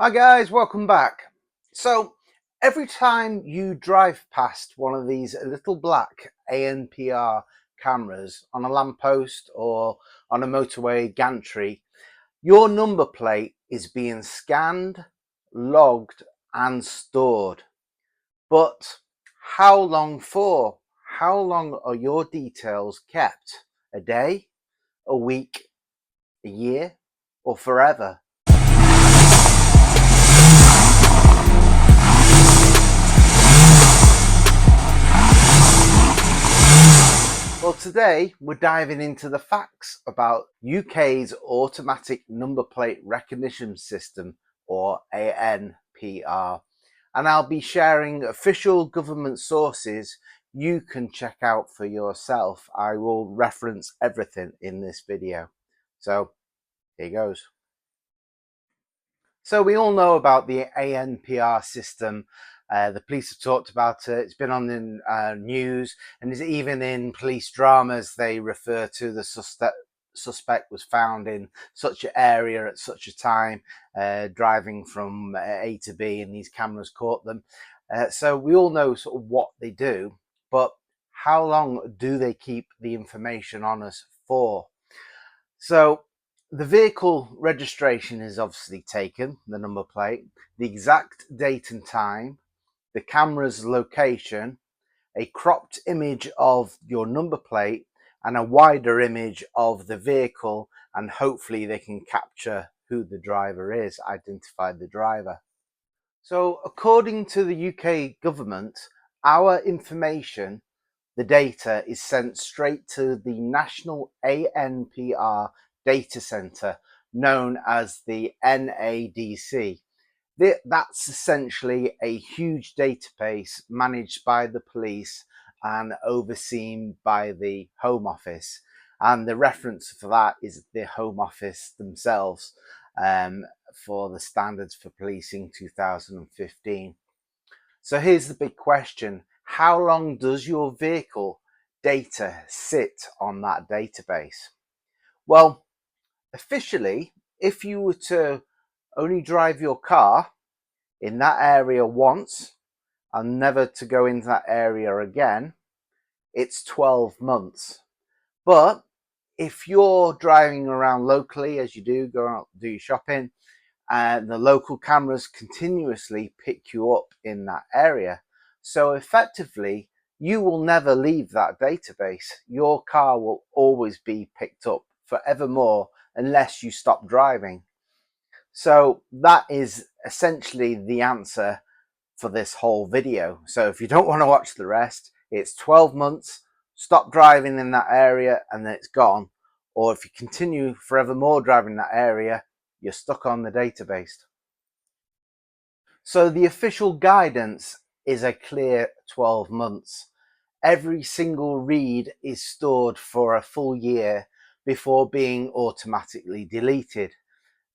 Hi guys, welcome back. So every time you drive past one of these little black ANPR cameras on a lamppost or on a motorway gantry, your number plate is being scanned, logged and stored. But how long for? How long are your details kept? A day, a week, a year, or forever? Well, today we're diving into the facts about UK's automatic number plate recognition system, or ANPR, and I'll be sharing official government sources you can check out for yourself. I will reference everything in this video. So here goes. So we all know about the ANPR system. The police have talked about it. It's been on the news, and is even in police dramas. They refer to the suspect was found in such an area at such a time, driving from A to B, and these cameras caught them. So we all know sort of what they do, but how long do they keep the information on us for? So the vehicle registration is obviously taken, the number plate, the exact date and time, the camera's location, a cropped image of your number plate, and a wider image of the vehicle, and hopefully they can capture who the driver is, identify the driver. So according to the UK government, our information, the data, is sent straight to the National ANPR data centre, known as the NADC. That's essentially a huge database managed by the police and overseen by the Home Office. And the reference for that is the Home Office themselves, um, for the Standards for Policing 2015. So here's the big question. How long does your vehicle data sit on that database? Well, officially, if you were to only drive your car in that area once and never to go into that area again, it's 12 months. But if you're driving around locally, as you do, go out, do your shopping, and the local cameras continuously pick you up in that area. So effectively, you will never leave that database. Your car will always be picked up forevermore unless you stop driving. So that is essentially the answer for this whole video. So if you don't want to watch the rest, it's 12 months, stop driving in that area and then it's gone. Or if you continue forevermore driving that area, you're stuck on the database. So the official guidance is a clear 12 months. Every single read is stored for a full year before being automatically deleted.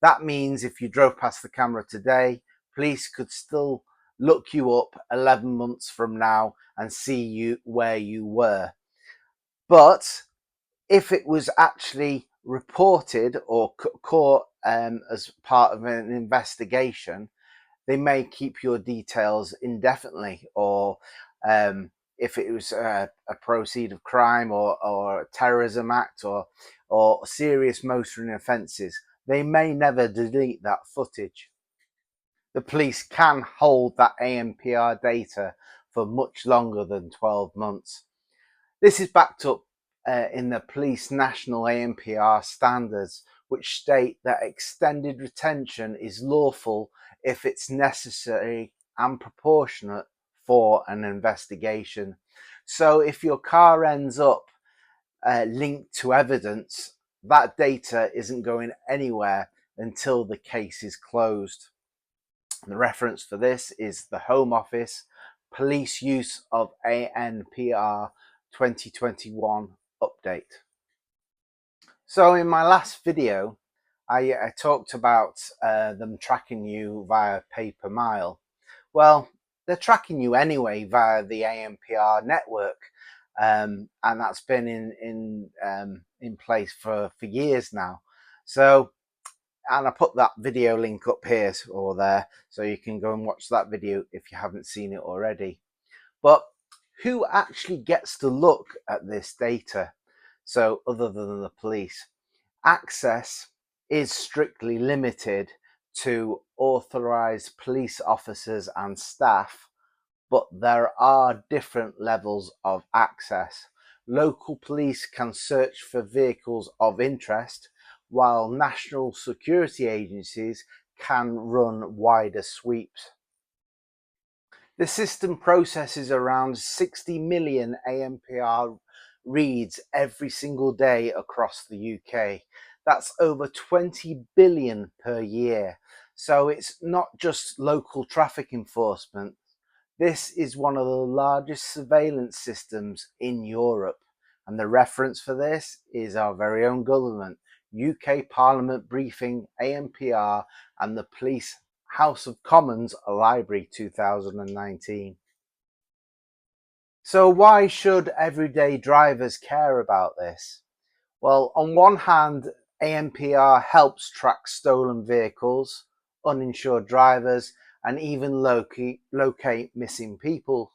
That means if you drove past the camera today, police could still look you up 11 months from now and see you where you were. But if it was actually reported or caught as part of an investigation, they may keep your details indefinitely, or if it was a proceed of crime or a terrorism act or serious motoring offences, they may never delete that footage. The police can hold that ANPR data for much longer than 12 months. This is backed up in the police national ANPR standards, which state that extended retention is lawful if it's necessary and proportionate for an investigation. So if your car ends up linked to evidence, that data isn't going anywhere until the case is closed. The reference for this is the Home Office Police Use of ANPR 2021 update. So in my last video, I talked about them tracking you via pay per mile. Well, they're tracking you anyway via the ANPR network, and that's been in place for years now. So And I put that video link up here or there, so you can go and watch that video if you haven't seen it already. But who actually gets to look at this data? So other than the police, access is strictly limited to authorized police officers and staff, but there are different levels of access. Local police can search for vehicles of interest, while national security agencies can run wider sweeps. The system processes around 60 million ANPR reads every single day across the UK. That's over 20 billion per year. So it's not just local traffic enforcement. This is one of the largest surveillance systems in Europe. And the reference for this is our very own government, UK Parliament Briefing, ANPR, and the Police House of Commons Library 2019. So why should everyday drivers care about this? Well, on one hand, ANPR helps track stolen vehicles, uninsured drivers, and even locate missing people.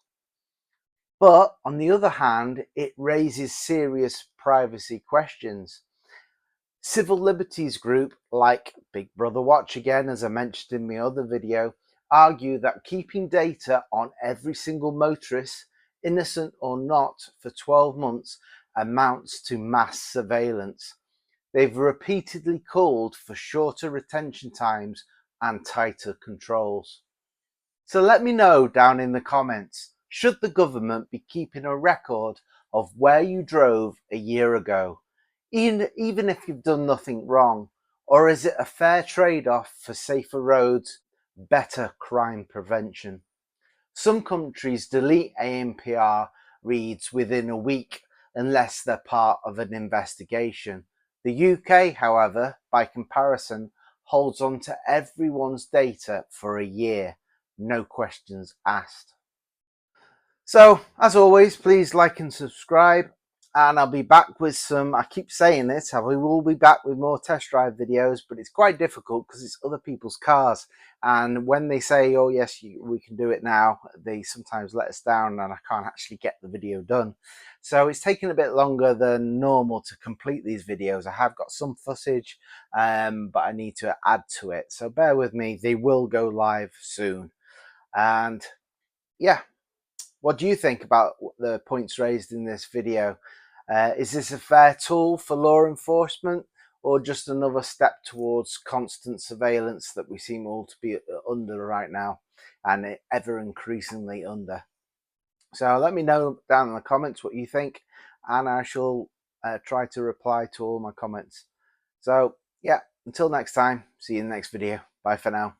But on the other hand, it raises serious privacy questions. Civil liberties group like Big Brother Watch, again, as I mentioned in my other video, argue that keeping data on every single motorist, innocent or not, for 12 months amounts to mass surveillance. They've repeatedly called for shorter retention times and tighter controls. So let me know down in the comments, should the government be keeping a record of where you drove a year ago, even if you've done nothing wrong? Or is it a fair trade-off for safer roads, better crime prevention? Some countries delete ANPR reads within a week unless they're part of an investigation. The UK, however, by comparison, holds on to everyone's data for a year. No questions asked. So, as always, please like and subscribe, and I'll be back with some, I keep saying this, we will be back with more test drive videos, but it's quite difficult because it's other people's cars, and when they say, oh yes, we can do it now, they sometimes let us down and I can't actually get the video done. So it's taking a bit longer than normal to complete these videos. I have got some footage, but I need to add to it, so bear with me. They will go live soon. And yeah, what do you think about the points raised in this video? Is this a fair tool for law enforcement, or just another step towards constant surveillance that we seem all to be under right now, and ever increasingly under? So let me know down in the comments what you think, and I shall try to reply to all my comments. So yeah, until next time, see you in the next video. Bye for now.